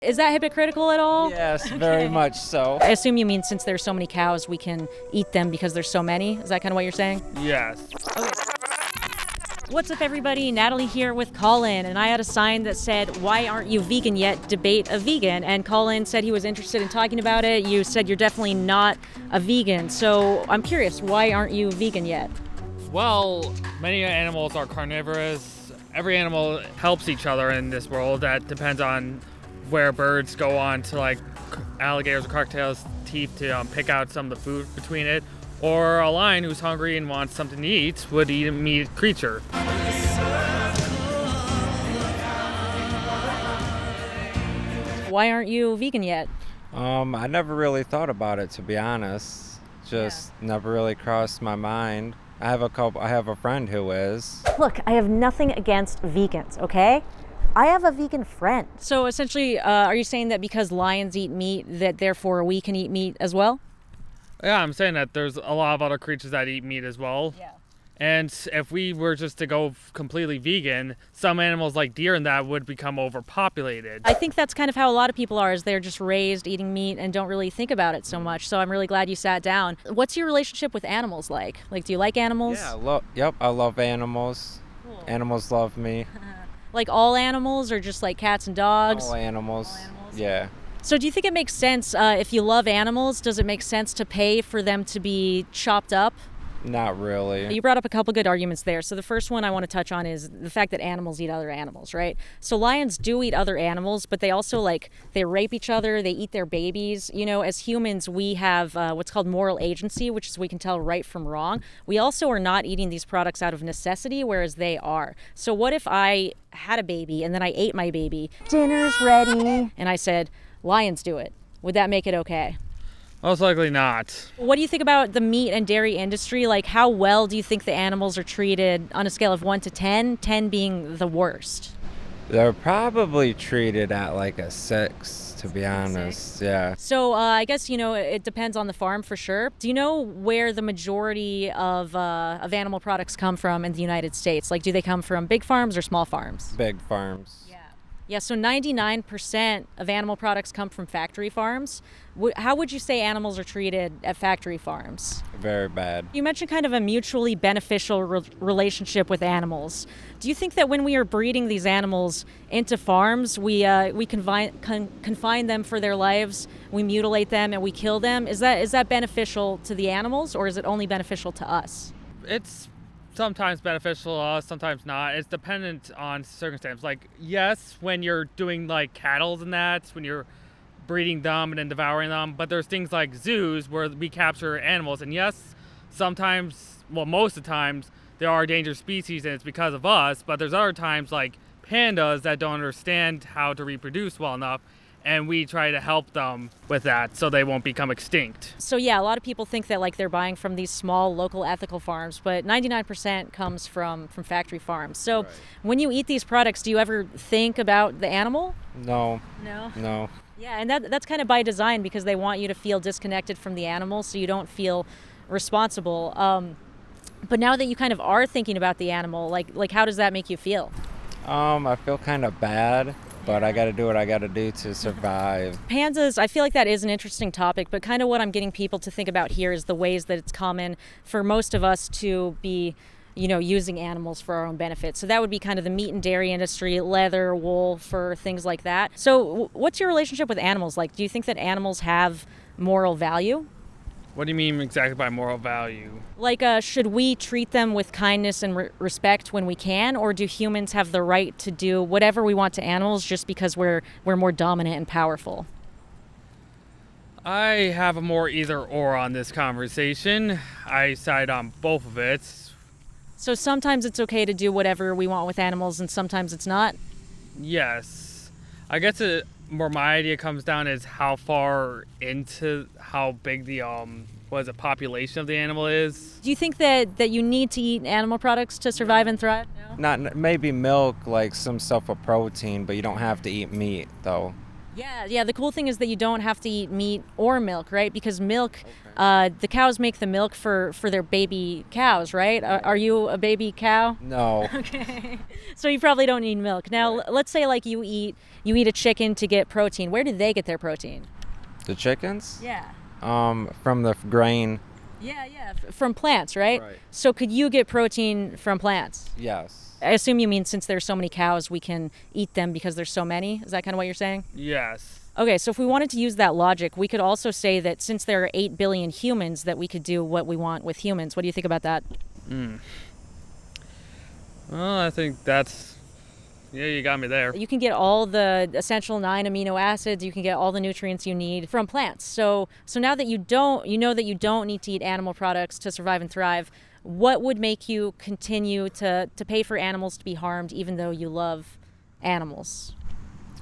Is that hypocritical at all? Yes, very much so. I assume you mean since there's so many cows, we can eat them because there's so many. Is that kind of what you're saying? Yes. What's up, everybody? Natalie here with Colin, and I had a sign that said, "Why aren't you vegan yet? Debate a vegan." And Colin said he was interested in talking about it. You said you're definitely not a vegan. So I'm curious, why aren't you vegan yet? Well, many animals are carnivorous. Every animal helps each other in this world. That depends on where birds go on to, like, alligators or crocodiles' teeth to pick out some of the food between it. Or a lion who's hungry and wants something to eat would eat a meat creature. Why aren't you vegan yet? I never really thought about it, to be honest. Just never really crossed my mind. I have a friend who is. Look, I have nothing against vegans, okay? I have a vegan friend. So essentially, are you saying that because lions eat meat, that therefore we can eat meat as well? Yeah, I'm saying that there's a lot of other creatures that eat meat as well. Yeah. And if we were just to go completely vegan, some animals like deer and that would become overpopulated. I think that's kind of how a lot of people are, is they're just raised eating meat and don't really think about it so much. So I'm really glad you sat down. What's your relationship with animals like? Like, do you like animals? Yeah, I love animals. Cool. Animals love me. Like all animals, or just like cats and dogs? All animals. All animals? Yeah. So do you think it makes sense, if you love animals, does it make sense to pay for them to be chopped up? Not really. You brought up a couple good arguments there. So the first one I want to touch on is the fact that animals eat other animals, right? So lions do eat other animals, but they also, they rape each other, they eat their babies. You know, as humans, we have what's called moral agency, which is we can tell right from wrong. We also are not eating these products out of necessity, whereas they are. So what if I had a baby and then I ate my baby? Dinner's ready. And I said, lions do it. Would that make it okay? Most likely not. What do you think about the meat and dairy industry? Like, how well do you think the animals are treated on a scale of 1 to 10, 10 being the worst? They're probably treated at like a 6, to be honest. Yeah. So I guess, it depends on the farm for sure. Do you know where the majority of animal products come from in the United States? Like, do they come from big farms or small farms? Big farms. Yeah, so 99% of animal products come from factory farms. How would you say animals are treated at factory farms? Very bad. You mentioned kind of a mutually beneficial relationship with animals. Do you think that when we are breeding these animals into farms, we confine them for their lives, we mutilate them, and we kill them? Is that beneficial to the animals, or is it only beneficial to us? It's sometimes beneficial to us, sometimes not. It's dependent on circumstance. Like, yes, when you're doing like cattle and that, when you're breeding them and then devouring them, but there's things like zoos where we capture animals, and yes, sometimes, well, most of the times, there are endangered species and it's because of us, but there's other times like pandas that don't understand how to reproduce well enough, and we try to help them with that so they won't become extinct. So yeah, a lot of people think that they're buying from these small local ethical farms, but 99% comes from factory farms. So When you eat these products, do you ever think about the animal? No. No. Yeah, and that's kind of by design, because they want you to feel disconnected from the animal so you don't feel responsible. But now that you kind of are thinking about the animal, like how does that make you feel? I feel kind of bad. But I got to do what I got to do to survive. Pandas, I feel like that is an interesting topic, but kind of what I'm getting people to think about here is the ways that it's common for most of us to be, using animals for our own benefit. So that would be kind of the meat and dairy industry, leather, wool, fur, things like that. So what's your relationship with animals like? Do you think that animals have moral value? What do you mean exactly by moral value? Like, should we treat them with kindness and respect when we can, or do humans have the right to do whatever we want to animals just because we're more dominant and powerful? I have a more either or on this conversation. I side on both of it. So sometimes it's okay to do whatever we want with animals, and sometimes it's not? Yes. I guess where my idea comes down is how far into how big the population of the animal is. Do you think that you need to eat animal products to survive and thrive? No? Not maybe milk, like some stuff with protein, but you don't have to eat meat though. Yeah. The cool thing is that you don't have to eat meat or milk, right? Because milk, the cows make the milk for their baby cows, right? Are you a baby cow? No. Okay. So you probably don't need milk. Now, let's say like you eat a chicken to get protein. Where do they get their protein? The chickens? Yeah. From the grain. Yeah. From plants, right? Right. So could you get protein from plants? Yes. I assume you mean since there's so many cows, we can eat them because there's so many. Is that kind of what you're saying? Yes. Okay, so if we wanted to use that logic, we could also say that since there are 8 billion humans, that we could do what we want with humans. What do you think about that? Well, I think that's, yeah, you got me there. You can get all the essential 9 amino acids, you can get all the nutrients you need from plants. So now that you know that you don't need to eat animal products to survive and thrive, what would make you continue to pay for animals to be harmed even though you love animals?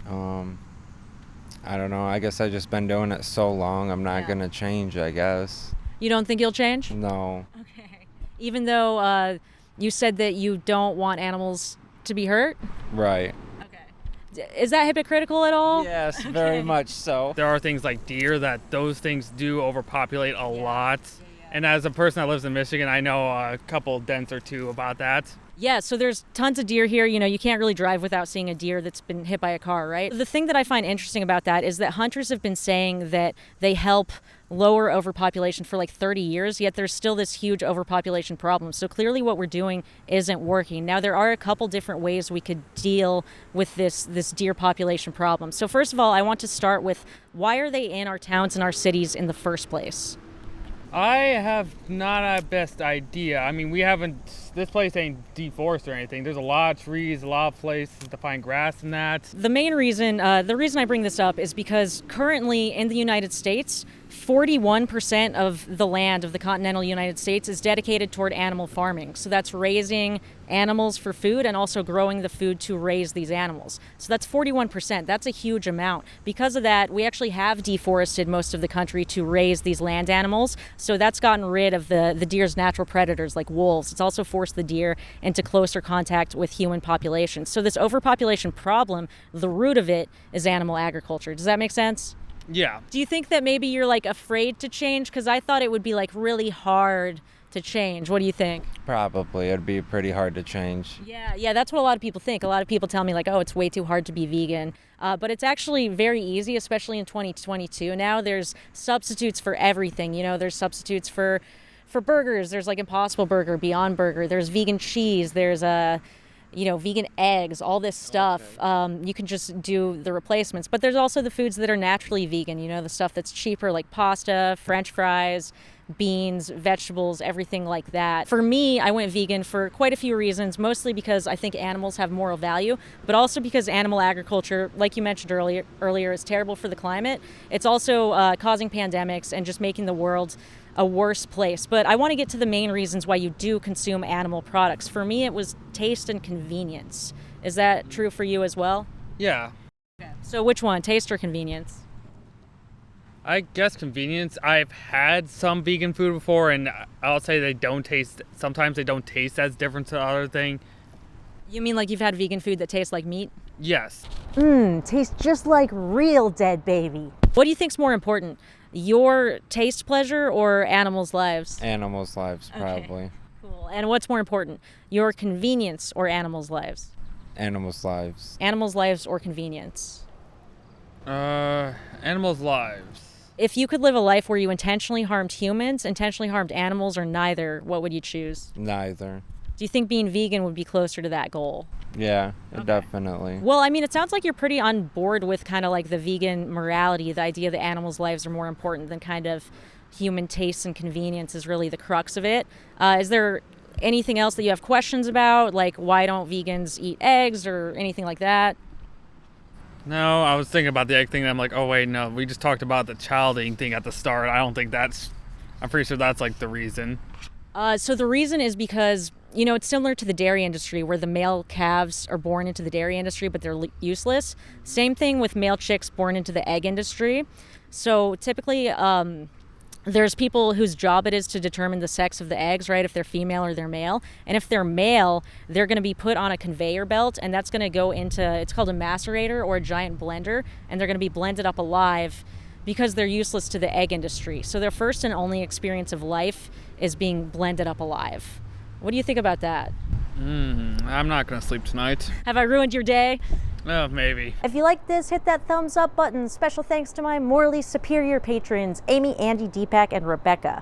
I don't know. I guess I've just been doing it so long. I'm not Yeah. gonna change, I guess. You don't think you'll change? No. Okay. Even though you said that you don't want animals to be hurt? Right. Okay. Is that hypocritical at all? Yes, very much so. There are things like deer that those things do overpopulate a lot. And as a person that lives in Michigan, I know a couple dents or two about that. Yeah, so there's tons of deer here. You know, you can't really drive without seeing a deer that's been hit by a car, right? The thing that I find interesting about that is that hunters have been saying that they help lower overpopulation for like 30 years, yet there's still this huge overpopulation problem. So clearly what we're doing isn't working. Now, there are a couple different ways we could deal with this deer population problem. So first of all, I want to start with, why are they in our towns and our cities in the first place? I have not a best idea. I mean, this place ain't deforested or anything. There's a lot of trees, a lot of places to find grass and that. The main reason, the reason I bring this up is because currently in the United States, 41% of the land of the continental United States is dedicated toward animal farming. So that's raising animals for food and also growing the food to raise these animals. So that's 41%. That's a huge amount. Because of that, we actually have deforested most of the country to raise these land animals. So that's gotten rid of the deer's natural predators like wolves. It's also forced the deer into closer contact with human populations. So this overpopulation problem, the root of it is animal agriculture. Does that make sense? Yeah. Do you think that maybe you're like afraid to change? Because I thought it would be like really hard to change. What do you think? Probably. It'd be pretty hard to change. Yeah, that's what a lot of people think. A lot of people tell me like, oh, it's way too hard to be vegan. But it's actually very easy, especially in 2022. Now there's substitutes for everything. You know, there's substitutes for burgers. There's like Impossible Burger, Beyond Burger. There's vegan cheese. There's vegan eggs, all this stuff. Okay. You can just do the replacements. But there's also the foods that are naturally vegan, you know, the stuff that's cheaper like pasta, French fries, beans, vegetables, everything like that. For me, I went vegan for quite a few reasons, mostly because I think animals have moral value, but also because animal agriculture, like you mentioned earlier, is terrible for the climate. It's also causing pandemics and just making the world a worse place. But I want to get to the main reasons why you do consume animal products. For me, it was taste and convenience. Is that true for you as well? Yeah. So which one, taste or convenience? I guess convenience. I've had some vegan food before, and I'll say sometimes they don't taste as different to other thing. You mean like you've had vegan food that tastes like meat? Yes. Tastes just like real dead baby. What do you think's more important? Your taste pleasure or animals' lives? Animals' lives, probably. Okay, cool. And what's more important? Your convenience or animals' lives? Animals' lives. Animals' lives or convenience? Animals' lives. If you could live a life where you intentionally harmed humans, intentionally harmed animals, or neither, what would you choose? Neither. Do you think being vegan would be closer to that goal? Yeah, definitely. Well, I mean, it sounds like you're pretty on board with kind of like the vegan morality, the idea that animals' lives are more important than kind of human tastes and convenience is really the crux of it. Is there anything else that you have questions about? Like, why don't vegans eat eggs or anything like that? No, I was thinking about the egg thing, and I'm like, oh, wait, no. We just talked about the child eating thing at the start. I'm pretty sure that's like the reason. So the reason is because, you know, it's similar to the dairy industry where the male calves are born into the dairy industry, but they're useless. Same thing with male chicks born into the egg industry. So typically, there's people whose job it is to determine the sex of the eggs, right? If they're female or they're male. And if they're male, they're going to be put on a conveyor belt, and that's going to go into, it's called a macerator or a giant blender, and they're going to be blended up alive because they're useless to the egg industry. So their first and only experience of life is being blended up alive. What do you think about that? I'm not gonna sleep tonight. Have I ruined your day? Oh, maybe. If you like this, hit that thumbs up button. Special thanks to my morally superior patrons, Amy, Andy, Deepak, and Rebecca.